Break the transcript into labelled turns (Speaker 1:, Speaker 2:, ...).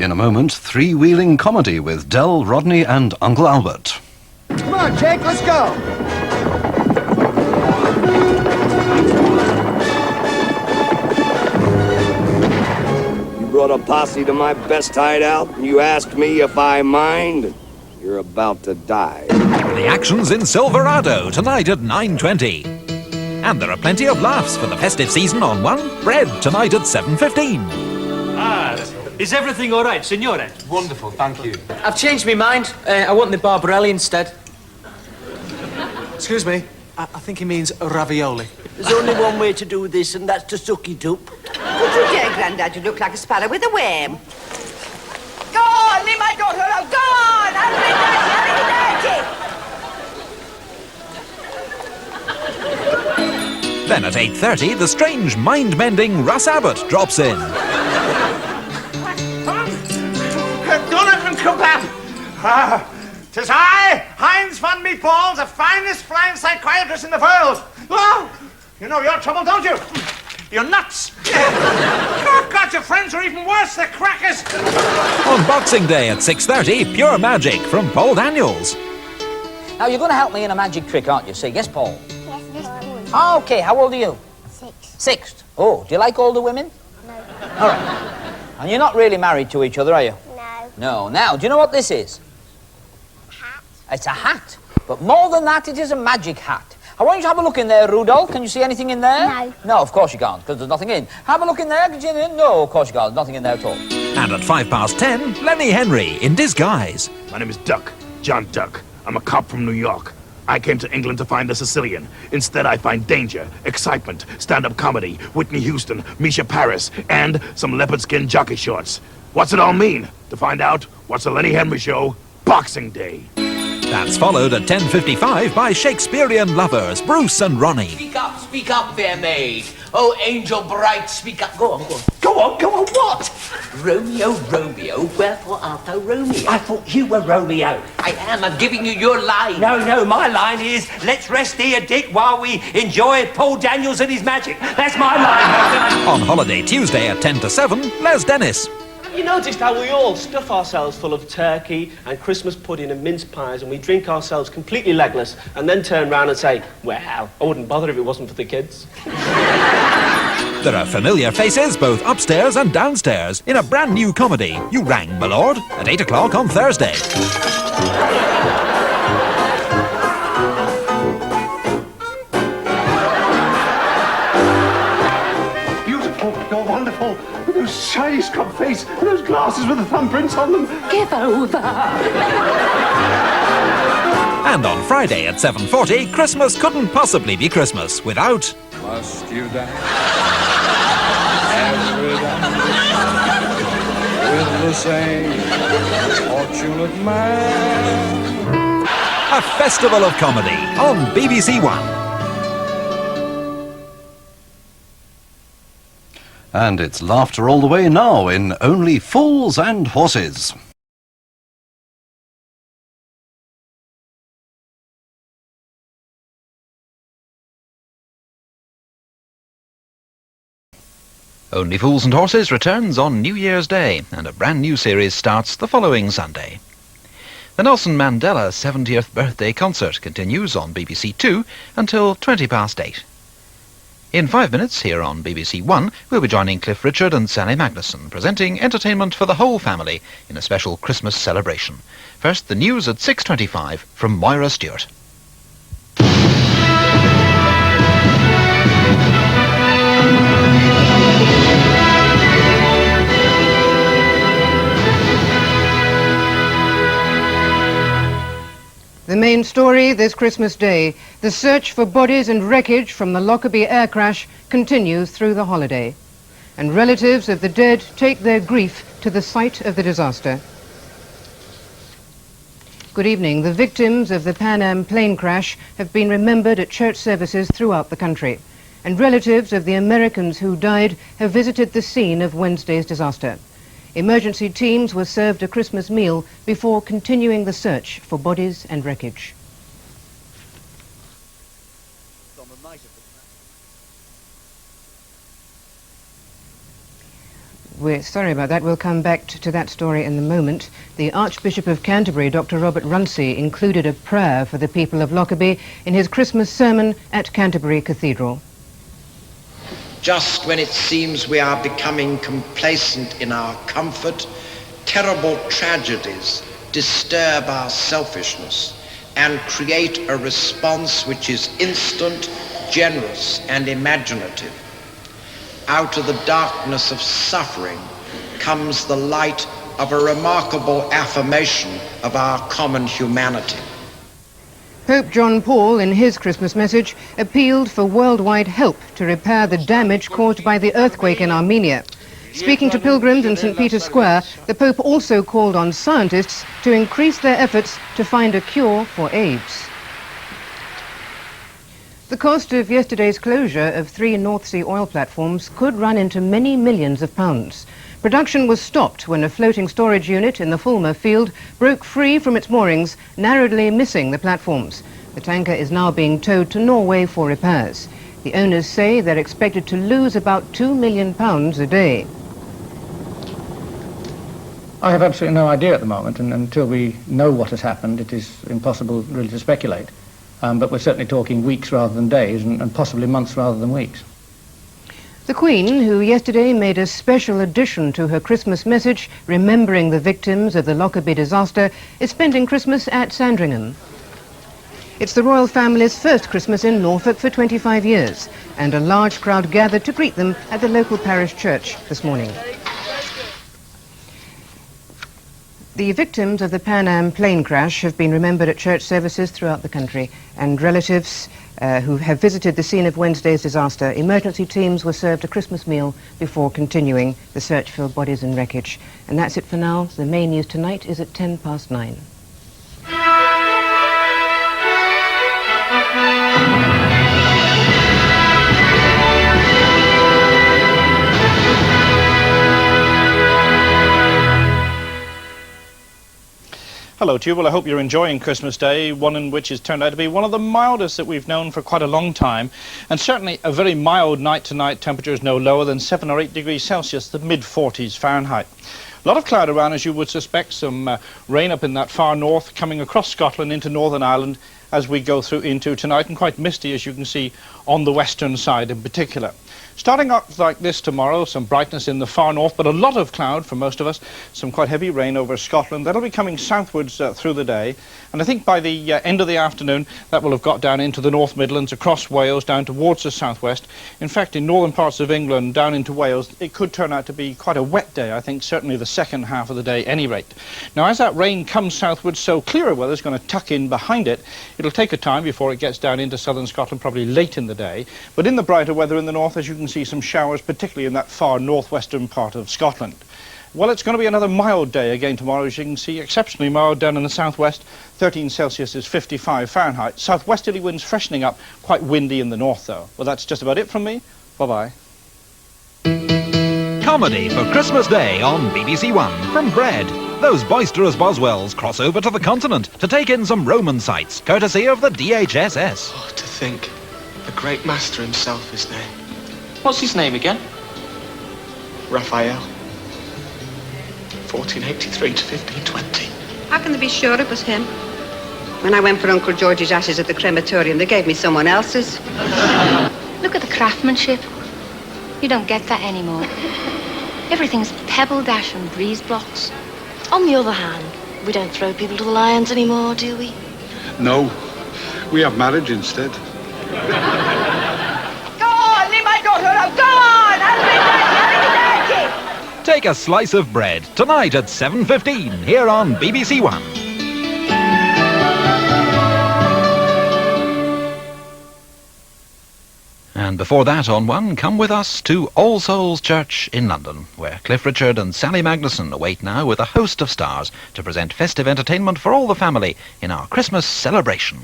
Speaker 1: In a moment, three-wheeling comedy with Del, Rodney and Uncle Albert.
Speaker 2: Come on, Jake, let's go!
Speaker 3: You brought a posse to my best hideout, and you asked me if I mind? You're about to die.
Speaker 4: The action's in Silverado tonight at 9:20. And there are plenty of laughs for the festive season on One Bread tonight at 7:15.
Speaker 5: Is everything all right, signore?
Speaker 6: Wonderful, thank you.
Speaker 5: I've changed my mind. I want the Barbarelli instead.
Speaker 6: Excuse me, I think he means ravioli.
Speaker 7: There's only one way to do this, and that's to suck it up.
Speaker 8: Would you dare, Grandad? You look like a sparrow with a worm. Go on, leave my daughter alone. Go on! I'll be dirty,
Speaker 4: Then at 8:30, the strange, mind-bending Russ Abbott drops in.
Speaker 2: Don't let them come back! 'Tis I, Heinz von Meatballs, the finest flying psychiatrist in the world. Oh, you know your trouble, don't you? You're nuts. Oh, God, your friends are even worse. They're crackers.
Speaker 4: On Boxing Day at 6:30, Pure Magic from Paul Daniels.
Speaker 9: Now, you're going to help me in a magic trick, aren't you? Say, yes, Paul?
Speaker 10: Yes, Miss Paul.
Speaker 9: Oh, okay, how old are you?
Speaker 10: 6.
Speaker 9: 6. Oh, do you like older women?
Speaker 10: No.
Speaker 9: All right. And you're not really married to each other, are you?
Speaker 10: No.
Speaker 9: No. Now, do you know what this is?
Speaker 10: Hat.
Speaker 9: It's a hat. But more than that, it is a magic hat. I want you to have a look in there, Rudolph. Can you see anything in there?
Speaker 10: No.
Speaker 9: No, of course you can't, because there's nothing in. Have a look in there. Can you see anything? No, of course you can't. There's nothing in there at all.
Speaker 4: And at 10:05, Lenny Henry in disguise.
Speaker 11: My name is Duck, John Duck. I'm a cop from New York. I came to England to find a Sicilian. Instead, I find danger, excitement, stand-up comedy, Whitney Houston, Misha Paris, and some leopard skin jockey shorts. What's it all mean? To find out, what's the Lenny Henry Show? Boxing Day.
Speaker 4: That's followed at 10:55 by Shakespearean lovers Bruce and Ronnie.
Speaker 7: Speak up, fair maid. Oh, angel bright, speak up. Go on, go on. Go on, what? Romeo, Romeo, wherefore art thou Romeo? I thought you were Romeo. I am, I'm giving you your line.
Speaker 5: No, my line is, let's rest here, Dick, while we enjoy Paul Daniels and his magic. That's my line.
Speaker 4: On Holiday Tuesday at 10:07, Les Dennis.
Speaker 5: You noticed how we all stuff ourselves full of turkey and Christmas pudding and mince pies, and we drink ourselves completely legless and then turn round and say, well, I wouldn't bother if it wasn't for the kids.
Speaker 4: There are familiar faces both upstairs and downstairs in a brand new comedy, You Rang, My Lord, at 8 o'clock on Thursday.
Speaker 2: Beautiful, you're wonderful. With those shiny scrub face and those glasses with the thumbprints on them.
Speaker 8: Give over.
Speaker 4: And on Friday at 7:40, Christmas couldn't possibly be Christmas without...
Speaker 6: Must you dance every dance with the same fortunate man?
Speaker 4: A festival of comedy on BBC One.
Speaker 1: And it's laughter all the way now in Only Fools and Horses. Only Fools and Horses returns on New Year's Day, and a brand new series starts the following Sunday. The Nelson Mandela 70th birthday concert continues on BBC Two until 8:20. In 5 minutes, here on BBC One, we'll be joining Cliff Richard and Sally Magnuson, presenting entertainment for the whole family in a special Christmas celebration. First, the news at 6:25 from Moira Stuart.
Speaker 12: The main story this Christmas Day, the search for bodies and wreckage from the Lockerbie air crash continues through the holiday. And relatives of the dead take their grief to the site of the disaster. Good evening. The victims of the Pan Am plane crash have been remembered at church services throughout the country. And relatives of the Americans who died have visited the scene of Wednesday's disaster. Emergency teams were served a Christmas meal before continuing the search for bodies and wreckage. We're sorry about that. We'll come back to that story in a moment. The Archbishop of Canterbury, Dr. Robert Runcie, included a prayer for the people of Lockerbie in his Christmas sermon at Canterbury Cathedral.
Speaker 13: Just when it seems we are becoming complacent in our comfort, terrible tragedies disturb our selfishness and create a response which is instant, generous, and imaginative. Out of the darkness of suffering comes the light of a remarkable affirmation of our common humanity.
Speaker 12: Pope John Paul, in his Christmas message, appealed for worldwide help to repair the damage caused by the earthquake in Armenia. Speaking to pilgrims in St. Peter's Square, the Pope also called on scientists to increase their efforts to find a cure for AIDS. The cost of yesterday's closure of 3 North Sea oil platforms could run into many millions of pounds. Production was stopped when a floating storage unit in the Fulmar field broke free from its moorings, narrowly missing the platforms. The tanker is now being towed to Norway for repairs. The owners say they're expected to lose about £2 million a day.
Speaker 14: I have absolutely no idea at the moment, and until we know what has happened, it is impossible really to speculate. But we're certainly talking weeks rather than days, and possibly months rather than weeks.
Speaker 12: The Queen, who yesterday made a special addition to her Christmas message, remembering the victims of the Lockerbie disaster, is spending Christmas at Sandringham. It's the royal family's first Christmas in Norfolk for 25 years, and a large crowd gathered to greet them at the local parish church this morning. The victims of the Pan Am plane crash have been remembered at church services throughout the country, and relatives who have visited the scene of Wednesday's disaster, emergency teams were served a Christmas meal before continuing the search for bodies and wreckage. And that's it for now. The main news tonight is at 9:10.
Speaker 15: Hello to you. Well, I hope you're enjoying Christmas Day, one in which has turned out to be one of the mildest that we've known for quite a long time, and certainly a very mild night tonight. Temperatures no lower than 7 or 8 degrees Celsius, the mid-40s Fahrenheit. A lot of cloud around, as you would suspect, some rain up in that far north coming across Scotland into Northern Ireland as we go through into tonight, and quite misty, as you can see, on the western side in particular. Starting up like this tomorrow, some brightness in the far north, but a lot of cloud for most of us, some quite heavy rain over Scotland. That'll be coming southwards through the day, and I think by the end of the afternoon that will have got down into the North Midlands, across Wales, down towards the southwest. In fact, in northern parts of England, down into Wales, it could turn out to be quite a wet day, I think, certainly the second half of the day, any rate. Now, as that rain comes southwards, so clearer weather is going to tuck in behind it. It'll take a time before it gets down into southern Scotland, probably late in the day, but in the brighter weather in the north, as you can see, some showers, particularly in that far northwestern part of Scotland. Well, it's going to be another mild day again tomorrow, as you can see, exceptionally mild down in the southwest. 13 Celsius is 55 Fahrenheit. Southwesterly winds freshening up, quite windy in the north, though. Well, that's just about it from me. Bye-bye.
Speaker 4: Comedy for Christmas Day on BBC One from Bread. Those boisterous Boswells cross over to the continent to take in some Roman sights, courtesy of the DHSS.
Speaker 16: Oh, to think, the great master himself is there. What's his name again? Raphael. 1483 to 1520.
Speaker 8: How can they be sure it was him? When I went for Uncle George's ashes at the crematorium, they gave me someone else's.
Speaker 10: Look at the craftsmanship. You don't get that anymore. Everything's pebble dash and breeze blocks.
Speaker 17: On the other hand, we don't throw people to the lions anymore, do we?
Speaker 18: No, we have marriage instead.
Speaker 8: Leave my daughter alone! Go on! I'll
Speaker 4: Take a slice of bread tonight at 7:15 here on BBC One.
Speaker 1: And before that on One, come with us to All Souls Church in London, where Cliff Richard and Sally Magnuson await now with a host of stars to present festive entertainment for all the family in our Christmas celebration.